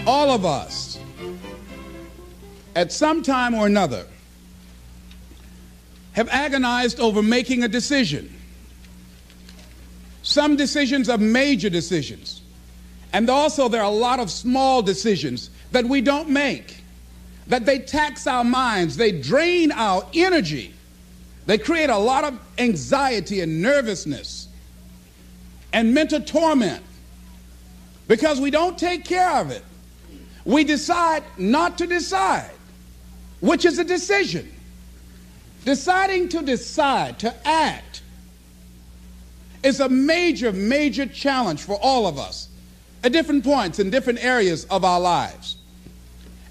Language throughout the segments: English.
All of us, at some time or another, have agonized over making a decision. Some decisions are major decisions. And also there are a lot of small decisions that we don't make, that they tax our minds, they drain our energy, they create a lot of anxiety and nervousness and mental torment because we don't take care of it. We decide not to decide, which is a decision. Deciding to decide, to act, is a major, major challenge for all of us at different points in different areas of our lives.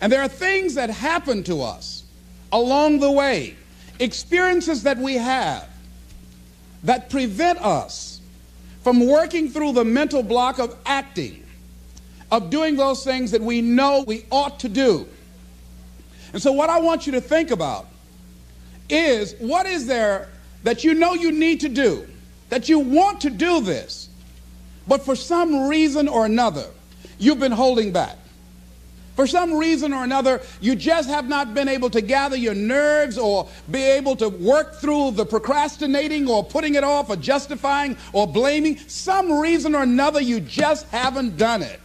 And there are things that happen to us along the way, experiences that we have that prevent us from working through the mental block of acting, of doing those things that we know we ought to do. And so what I want you to think about is, what is there that you know you need to do, that you want to do this, but for some reason or another, you've been holding back. For some reason or another, you just have not been able to gather your nerves or be able to work through the procrastinating or putting it off or justifying or blaming. Some reason or another, you just haven't done it.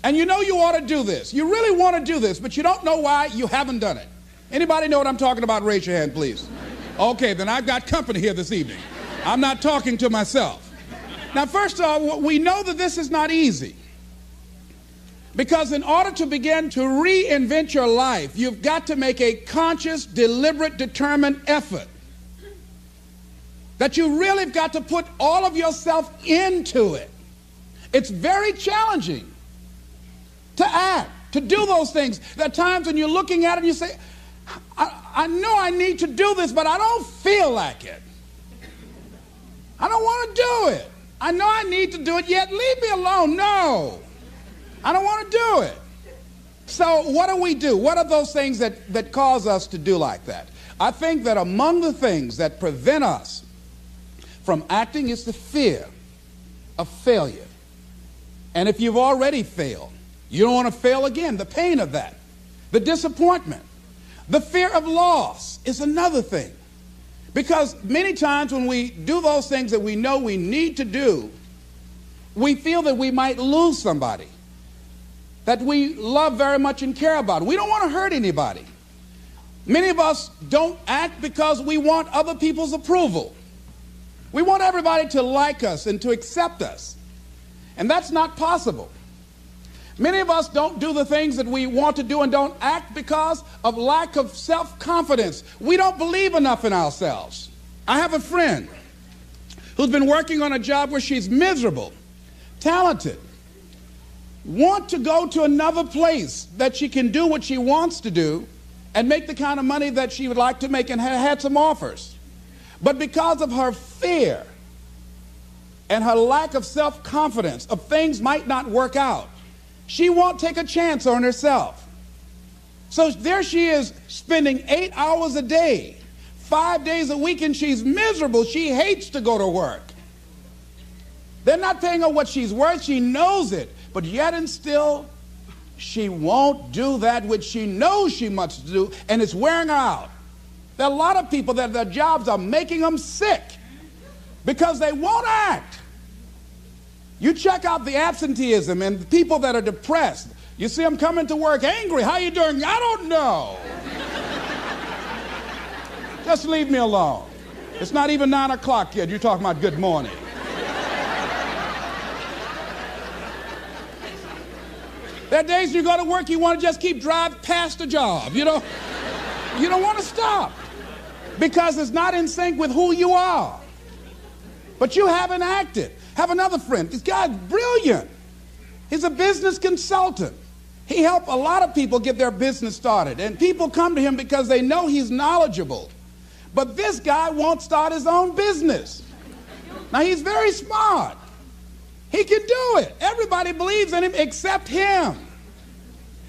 And you know you ought to do this. You really want to do this, but you don't know why you haven't done it. Anybody know what I'm talking about? Raise your hand, please. Okay, then I've got company here this evening. I'm not talking to myself. Now, first of all, we know that this is not easy. Because in order to begin to reinvent your life, you've got to make a conscious, deliberate, determined effort. That you really have got to put all of yourself into it. It's very challenging to act, to do those things. There are times when you're looking at it and you say, I know I need to do this, but I don't feel like it. I don't want to do it. I know I need to do it, yet leave me alone. No, I don't want to do it. So what do we do? What are those things that cause us to do like that? I think that among the things that prevent us from acting is the fear of failure. And if you've already failed, you don't want to fail again. The pain of that, the disappointment, the fear of loss is another thing. Because many times when we do those things that we know we need to do, we feel that we might lose somebody that we love very much and care about. We don't want to hurt anybody. Many of us don't act because we want other people's approval. We want everybody to like us and to accept us. And that's not possible. Many of us don't do the things that we want to do and don't act because of lack of self-confidence. We don't believe enough in ourselves. I have a friend who's been working on a job where she's miserable, talented, want to go to another place that she can do what she wants to do and make the kind of money that she would like to make, and had some offers. But because of her fear and her lack of self-confidence of things might not work out, she won't take a chance on herself. So there she is spending 8 hours a day, 5 days a week, and she's miserable. She hates to go to work. They're not paying her what she's worth. She knows it. But yet and still, she won't do that which she knows she must do, and it's wearing her out. There are a lot of people that their jobs are making them sick because they won't act. You check out the absenteeism and the people that are depressed. You see them coming to work angry. How you doing? I don't know. Just leave me alone. It's not even 9 o'clock yet. You're talking about good morning. There are days you go to work, you want to just keep driving past the job. You don't want to stop because it's not in sync with who you are. But you haven't acted. Have another friend. This guy's brilliant. He's a business consultant. He helped a lot of people get their business started. And people come to him because they know he's knowledgeable. But this guy won't start his own business. Now, he's very smart. He can do it. Everybody believes in him except him.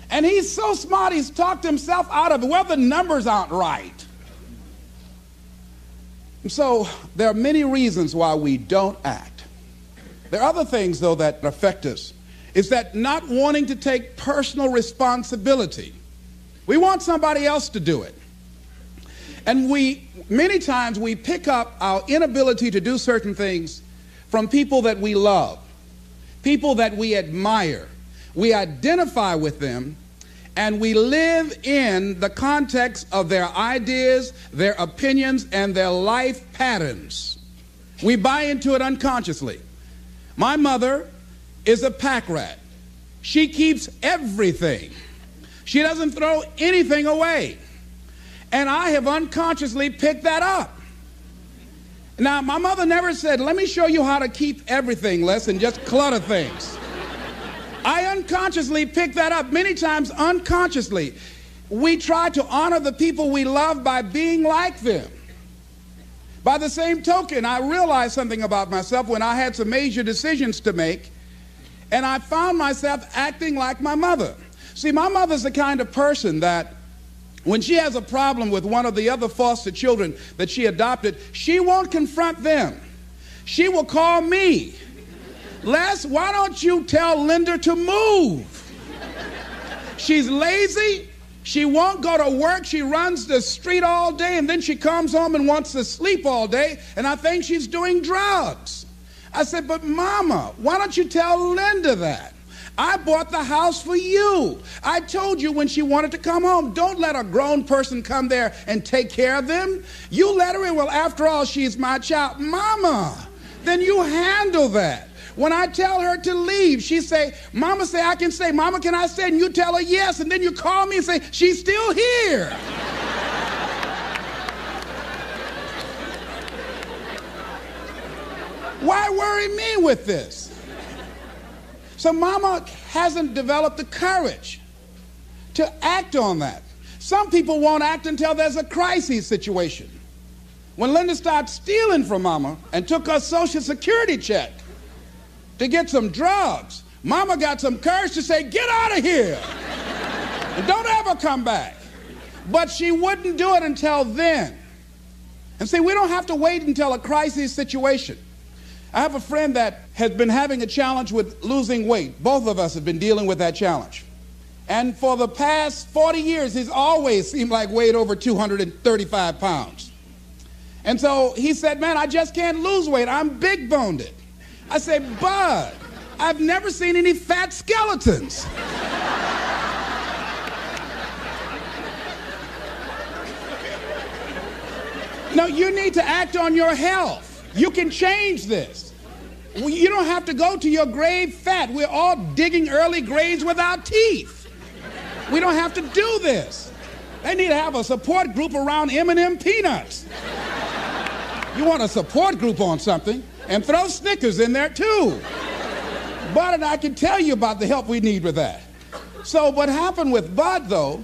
And he's so smart, he's talked himself out of it. Well, the numbers aren't right. And so there are many reasons why we don't act. There are other things, though, that affect us is that not wanting to take personal responsibility. We want somebody else to do it. And many times we pick up our inability to do certain things from people that we love, people that we admire. We identify with them, and we live in the context of their ideas, their opinions, and their life patterns. We buy into it unconsciously. My mother is a pack rat. She keeps everything. She doesn't throw anything away. And I have unconsciously picked that up. Now, my mother never said, let me show you how to keep everything, Les, and just clutter things. I unconsciously picked that up, many times unconsciously. We try to honor the people we love by being like them. By the same token, I realized something about myself when I had some major decisions to make, and I found myself acting like my mother. See, my mother's the kind of person that when she has a problem with one of the other foster children that she adopted, she won't confront them. She will call me. Les, why don't you tell Linda to move? She's lazy. She won't go to work. She runs the street all day, and then she comes home and wants to sleep all day, and I think she's doing drugs. I said, but Mama, why don't you tell Linda that? I bought the house for you. I told you when she wanted to come home, don't let a grown person come there and take care of them. You let her in. Well, after all, she's my child. Mama, then you handle that. When I tell her to leave, she say, Mama say I can stay. Mama, can I stay? And you tell her yes, and then you call me and say, she's still here. Why worry me with this? So Mama hasn't developed the courage to act on that. Some people won't act until there's a crisis situation. When Linda started stealing from Mama and took her Social Security check to get some drugs, Mama got some courage to say, get out of here and don't ever come back. But she wouldn't do it until then. And see, we don't have to wait until a crisis situation. I have a friend that has been having a challenge with losing weight. Both of us have been dealing with that challenge. And for the past 40 years, he's always seemed like weighed over 235 pounds. And so he said, man, I just can't lose weight. I'm big-boned. I said, Bud, I've never seen any fat skeletons. No, you need to act on your health. You can change this. You don't have to go to your grave fat. We're all digging early graves with our teeth. We don't have to do this. They need to have a support group around M&M peanuts. You want a support group on something, and throw Snickers in there too. Bud and I can tell you about the help we need with that. So what happened with Bud, though,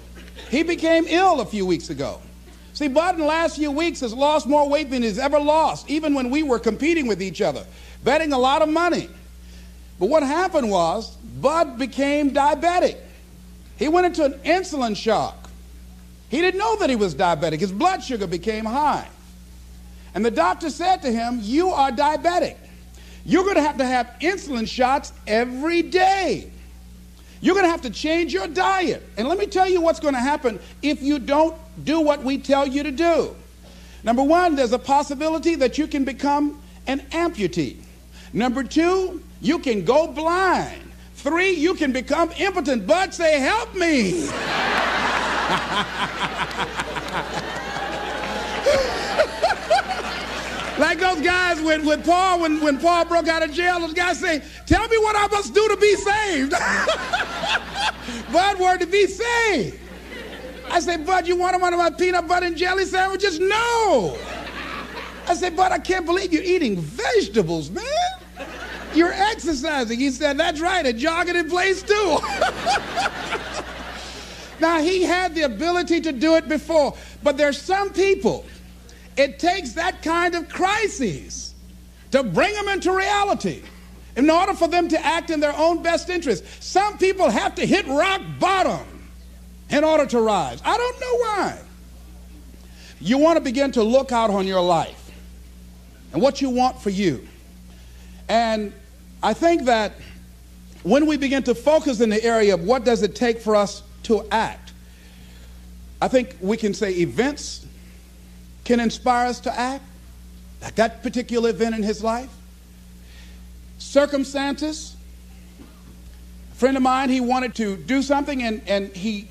he became ill a few weeks ago. See, Bud in the last few weeks has lost more weight than he's ever lost, even when we were competing with each other, betting a lot of money. But what happened was, Bud became diabetic. He went into an insulin shock. He didn't know that he was diabetic. His blood sugar became high. And the doctor said to him, you are diabetic. You're going to have insulin shots every day. You're going to have to change your diet. And let me tell you what's going to happen if you don't do what we tell you to do. Number one, there's a possibility that you can become an amputee. Number two, you can go blind. Three, you can become impotent. Bud, say, help me. Like those guys with Paul, when Paul broke out of jail, those guys say, tell me what I must do to be saved. Bud wanted to be saved. I said, Bud, you want one of my peanut butter and jelly sandwiches? No. I said, Bud, I can't believe you're eating vegetables, man. You're exercising. He said, that's right, and jogging in place too. Now, he had the ability to do it before, but there's some people, it takes that kind of crisis to bring them into reality in order for them to act in their own best interest. Some people have to hit rock bottom in order to rise. I don't know why. You want to begin to look out on your life and what you want for you. And I think that when we begin to focus in the area of what does it take for us to act, I think we can say events can inspire us to act, like that particular event in his life. Circumstances. A friend of mine, he wanted to do something and he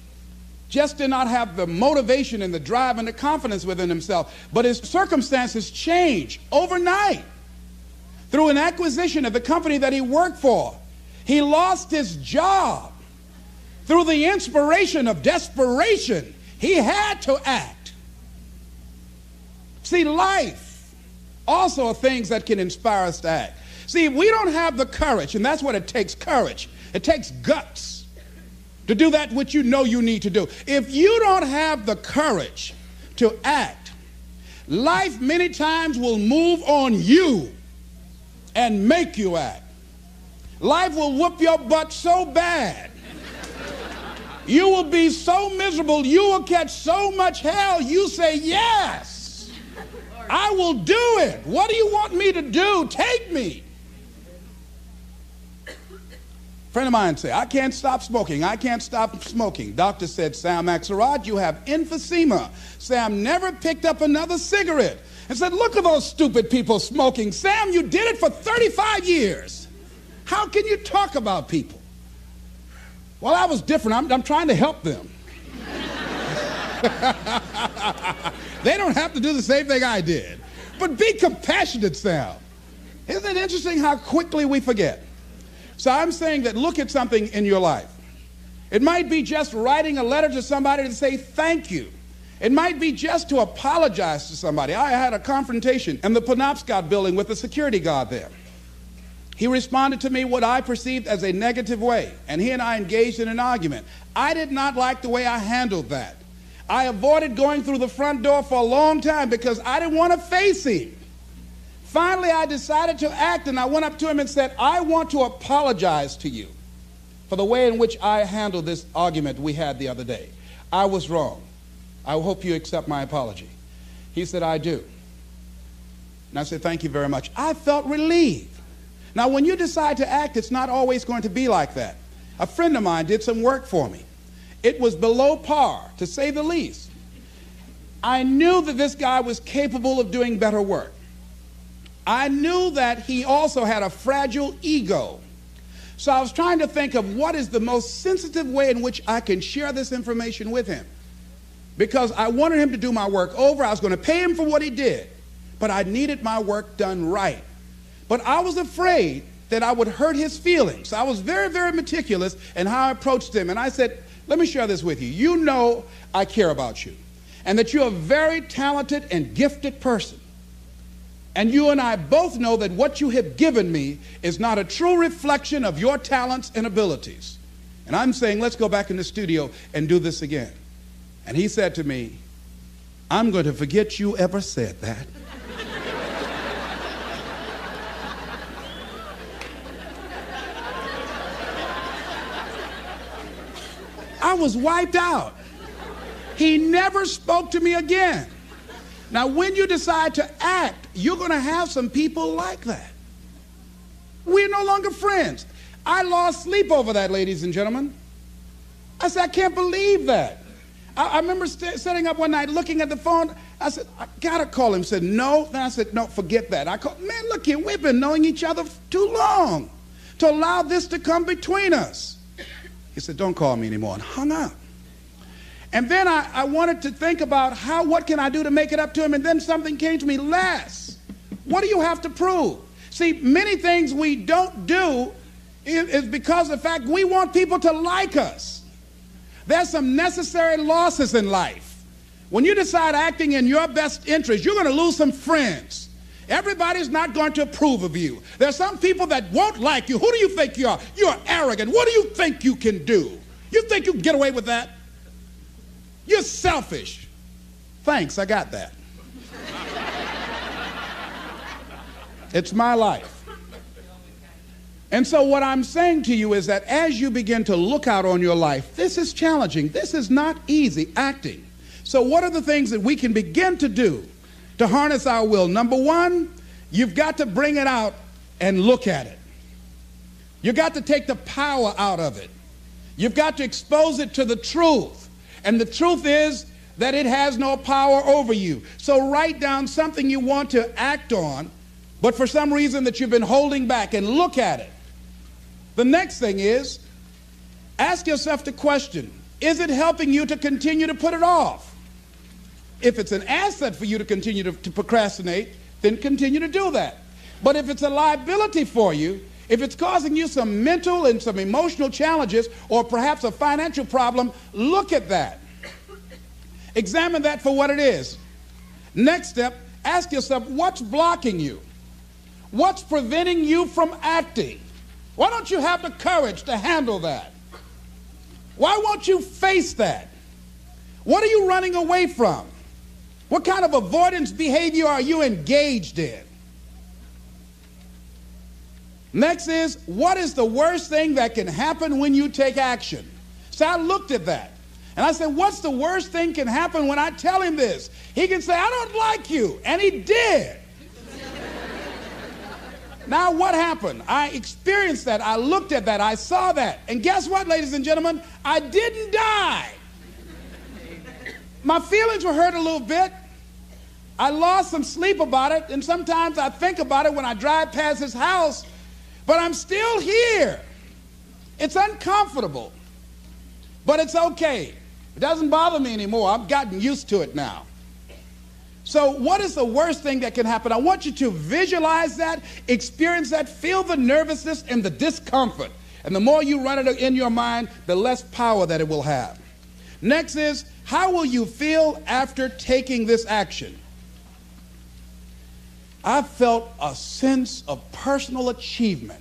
just did not have the motivation and the drive and the confidence within himself. But his circumstances changed overnight through an acquisition of the company that he worked for. He lost his job through the inspiration of desperation. He had to act. See, life also are things that can inspire us to act. See, if we don't have the courage, and that's what it takes, courage. It takes guts to do that which you know you need to do. If you don't have the courage to act, life many times will move on you and make you act. Life will whoop your butt so bad. You will be so miserable, you will catch so much hell, you say, yes, I will do it. What do you want me to do? Take me. A friend of mine said, I can't stop smoking. I can't stop smoking. Doctor said, Sam Axelrod, you have emphysema. Sam never picked up another cigarette and said, look at those stupid people smoking. Sam, you did it for 35 years. How can you talk about people? Well, I was different. I'm trying to help them. They don't have to do the same thing I did. But be compassionate, Sam. Isn't it interesting how quickly we forget? So I'm saying that look at something in your life. It might be just writing a letter to somebody to say thank you. It might be just to apologize to somebody. I had a confrontation in the Penobscot building with the security guard there. He responded to me what I perceived as a negative way, and he and I engaged in an argument. I did not like the way I handled that. I avoided going through the front door for a long time because I didn't want to face him. Finally, I decided to act, and I went up to him and said, I want to apologize to you for the way in which I handled this argument we had the other day. I was wrong. I hope you accept my apology. He said, I do. And I said, thank you very much. I felt relieved. Now, when you decide to act, it's not always going to be like that. A friend of mine did some work for me. It was below par, to say the least. I knew that this guy was capable of doing better work. I knew that he also had a fragile ego. So I was trying to think of what is the most sensitive way in which I can share this information with him. Because I wanted him to do my work over. I was going to pay him for what he did. But I needed my work done right. But I was afraid that I would hurt his feelings. I was very, very meticulous in how I approached him. And I said, let me share this with you. You know I care about you. And that you're a very talented and gifted person. And you and I both know that what you have given me is not a true reflection of your talents and abilities. And I'm saying, let's go back in the studio and do this again. And he said to me, I'm going to forget you ever said that. I was wiped out. He never spoke to me again. Now, when you decide to act, you're going to have some people like that. We're no longer friends. I lost sleep over that, ladies and gentlemen. I said, I can't believe that. I remember sitting up one night looking at the phone. I said, I got to call him. He said, no. Then I said, no, forget that. I called, man, look here, we've been knowing each other too long to allow this to come between us. He said, don't call me anymore, and hung up. And then I wanted to think about what can I do to make it up to him, and then something came to me, Les, what do you have to prove? See, many things we don't do is because of the fact we want people to like us. There's some necessary losses in life. When you decide acting in your best interest, you're going to lose some friends. Everybody's not going to approve of you. There's some people that won't like you. Who do you think you are? You're arrogant. What do you think you can do? You think you can get away with that? You're selfish. Thanks, I got that. It's my life. And so what I'm saying to you is that as you begin to look out on your life, this is challenging. This is not easy, acting. So what are the things that we can begin to do to harness our will? Number one, you've got to bring it out and look at it. You got to take the power out of it. You've got to expose it to the truth. And the truth is that it has no power over you. So write down something you want to act on, but for some reason that you've been holding back, and look at it. The next thing is, ask yourself the question, is it helping you to continue to put it off? If it's an asset for you to continue to procrastinate, then continue to do that. But if it's a liability for you, if it's causing you some mental and some emotional challenges, or perhaps a financial problem, look at that. Examine that for what it is. Next step, ask yourself, what's blocking you? What's preventing you from acting? Why don't you have the courage to handle that? Why won't you face that? What are you running away from? What kind of avoidance behavior are you engaged in? Next is, what is the worst thing that can happen when you take action? So I looked at that. And I said, what's the worst thing can happen when I tell him this? He can say, I don't like you. And he did. Now what happened? I experienced that. I looked at that. I saw that. And guess what, ladies and gentlemen? I didn't die. My feelings were hurt a little bit. I lost some sleep about it. And sometimes I think about it when I drive past his house. But I'm still here. It's uncomfortable. But it's okay. It doesn't bother me anymore. I've gotten used to it now. So what is the worst thing that can happen? I want you to visualize that, experience that, feel the nervousness and the discomfort. And the more you run it in your mind, the less power that it will have. Next is, how will you feel after taking this action? I felt a sense of personal achievement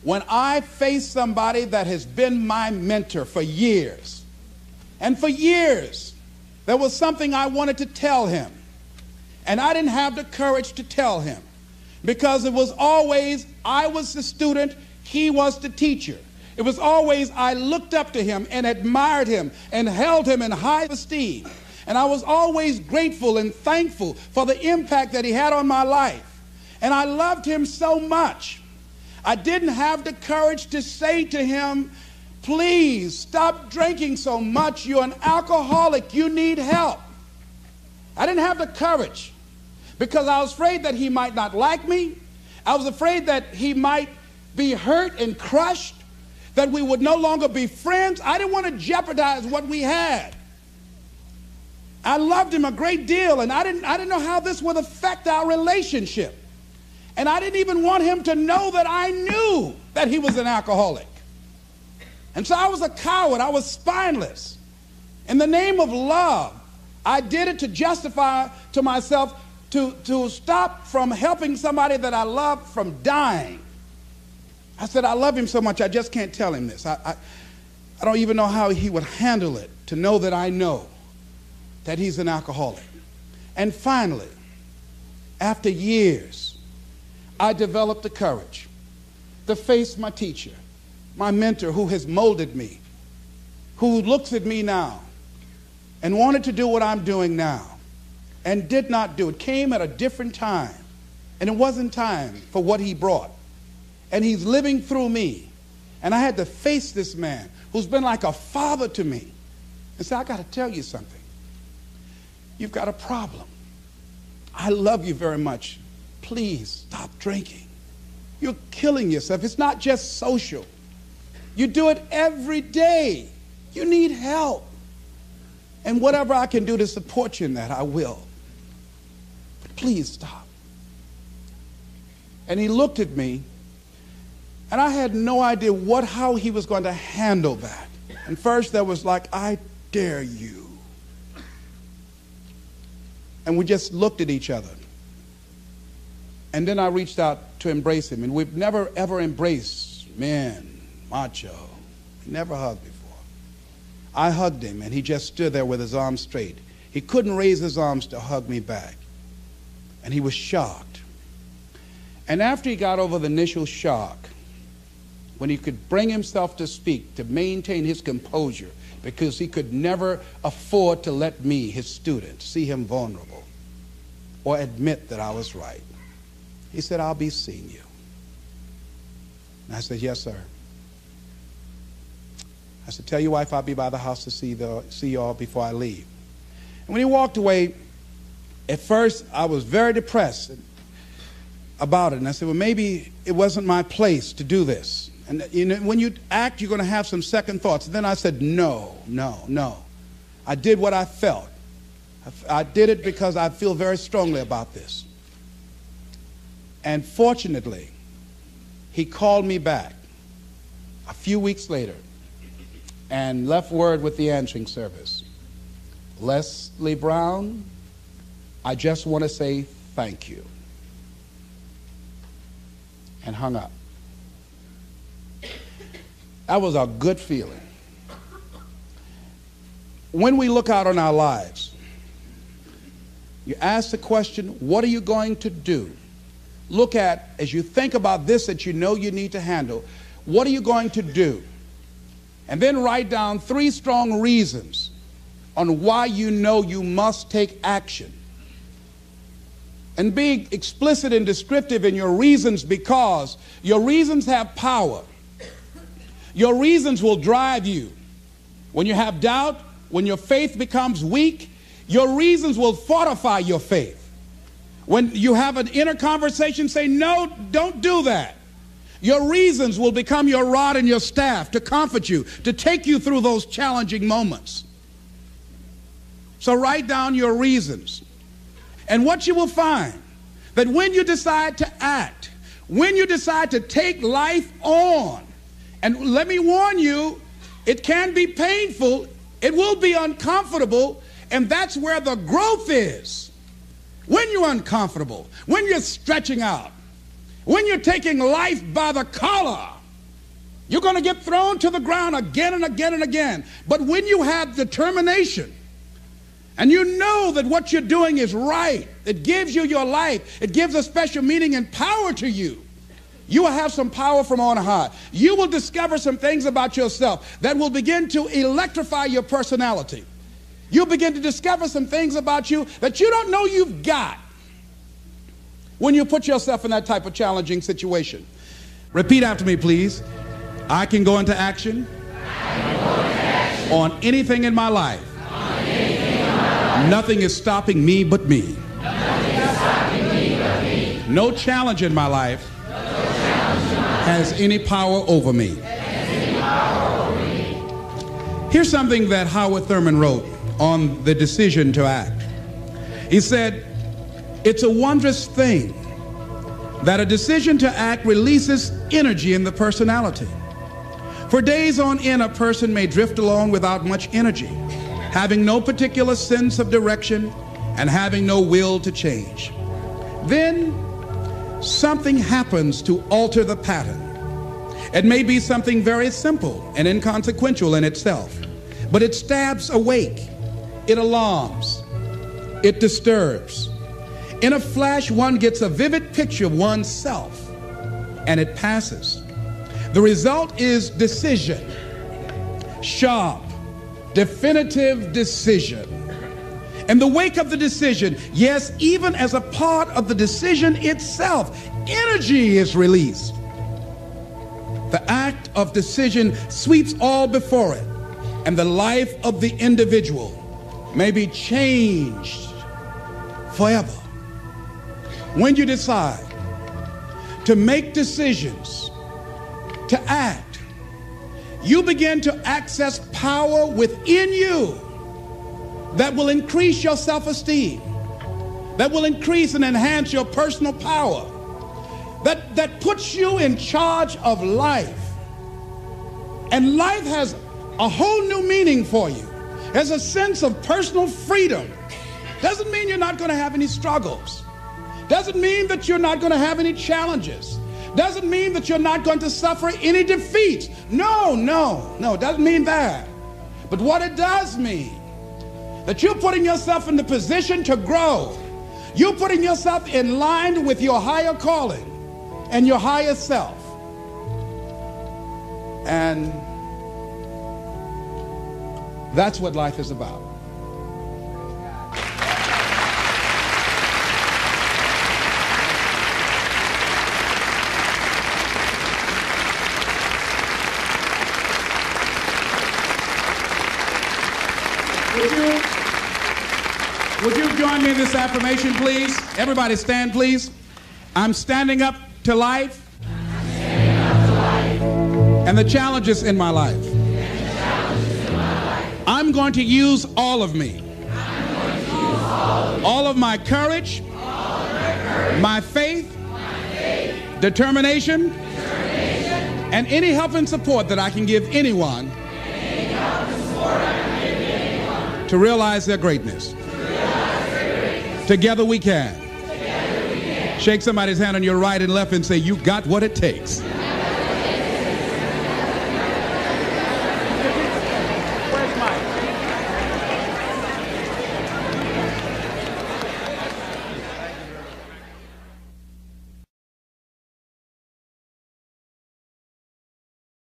when I faced somebody that has been my mentor for years. And for years, there was something I wanted to tell him. And I didn't have the courage to tell him, because it was always, I was the student, he was the teacher. It was always, I looked up to him and admired him and held him in high esteem. And I was always grateful and thankful for the impact that he had on my life. And I loved him so much. I didn't have the courage to say to him, please stop drinking so much. You're an alcoholic. You need help. I didn't have the courage because I was afraid that he might not like me. I was afraid that he might be hurt and crushed, that we would no longer be friends. I didn't want to jeopardize what we had. I loved him a great deal, and I didn't know how this would affect our relationship. And I didn't even want him to know that I knew that he was an alcoholic. And so I was a coward. I was spineless. In the name of love, I did it to justify to myself to stop from helping somebody that I loved from dying. I said, I love him so much, I just can't tell him this. I don't even know how he would handle it, to know that I know that he's an alcoholic. And finally, after years, I developed the courage to face my teacher, my mentor, who has molded me, who looks at me now and wanted to do what I'm doing now and did not do it. Came at a different time, and it wasn't time for what he brought. And he's living through me. And I had to face this man who's been like a father to me and say, I got to tell you something. You've got a problem. I love you very much. Please stop drinking. You're killing yourself. It's not just social. You do it every day. You need help. And whatever I can do to support you in that, I will. But please stop. And he looked at me, and I had no idea how he was going to handle that. And first there was like, I dare you. And we just looked at each other. And then I reached out to embrace him. And we've never, ever embraced men, macho. Never hugged before. I hugged him, and he just stood there with his arms straight. He couldn't raise his arms to hug me back. And he was shocked. And after he got over the initial shock, when he could bring himself to speak, to maintain his composure, because he could never afford to let me, his student, see him vulnerable or admit that I was right. He said, I'll be seeing you. And I said, yes, sir. I said, tell your wife I'll be by the house to see y'all before I leave. And when he walked away, at first I was very depressed about it. And I said, well, maybe it wasn't my place to do this. And you know, when you act, you're going to have some second thoughts. And then I said, no. I did what I felt. I did it because I feel very strongly about this. And fortunately, he called me back a few weeks later and left word with the answering service. Leslie Brown, I just want to say thank you. And hung up. That was a good feeling. When we look out on our lives, you ask the question, what are you going to do? Look at, as you think about this that you know you need to handle, what are you going to do? And then write down 3 strong reasons on why you know you must take action. And be explicit and descriptive in your reasons, because your reasons have power. Your reasons will drive you. When you have doubt, when your faith becomes weak, your reasons will fortify your faith. When you have an inner conversation, say, no, don't do that. Your reasons will become your rod and your staff to comfort you, to take you through those challenging moments. So write down your reasons. And what you will find, that when you decide to act, when you decide to take life on, and let me warn you, it can be painful, it will be uncomfortable, and that's where the growth is. When you're uncomfortable, when you're stretching out, when you're taking life by the collar, you're going to get thrown to the ground again and again and again. But when you have determination, and you know that what you're doing is right, it gives you your life, it gives a special meaning and power to you, you will have some power from on high. You will discover some things about yourself that will begin to electrify your personality. You'll begin to discover some things about you that you don't know you've got when you put yourself in that type of challenging situation. Repeat after me, please. I can go into action on anything in my life. Nothing is stopping me but me. No challenge in my life has any power over me. Here's something that Howard Thurman wrote on the decision to act. He said, it's a wondrous thing that a decision to act releases energy in the personality. For days on end, a person may drift along without much energy, having no particular sense of direction and having no will to change. Then something happens to alter the pattern. It may be something very simple and inconsequential in itself, but it stabs awake, it alarms, it disturbs. In a flash, one gets a vivid picture of oneself, and it passes. The result is decision, sharp, definitive decision. In the wake of the decision, yes, even as a part of the decision itself, energy is released. The act of decision sweeps all before it, and the life of the individual may be changed forever. When you decide to make decisions, to act, you begin to access power within you that will increase your self-esteem, that will increase and enhance your personal power, that puts you in charge of life. And life has a whole new meaning for you. There's a sense of personal freedom. Doesn't mean you're not going to have any struggles. Doesn't mean that you're not going to have any challenges. Doesn't mean that you're not going to suffer any defeats. No, doesn't mean that. But what it does mean, that you're putting yourself in the position to grow. You're putting yourself in line with your higher calling and your higher self. And that's what life is about. Would you join me in this affirmation, please? Everybody stand, please. I'm standing up to life. And the challenges in my life. I'm going to use all of me. All of my courage, my faith, determination, and any help and support that I can give anyone to realize their greatness. Together we can. Shake somebody's hand on your right and left and say, you got what it takes. Where's Mike?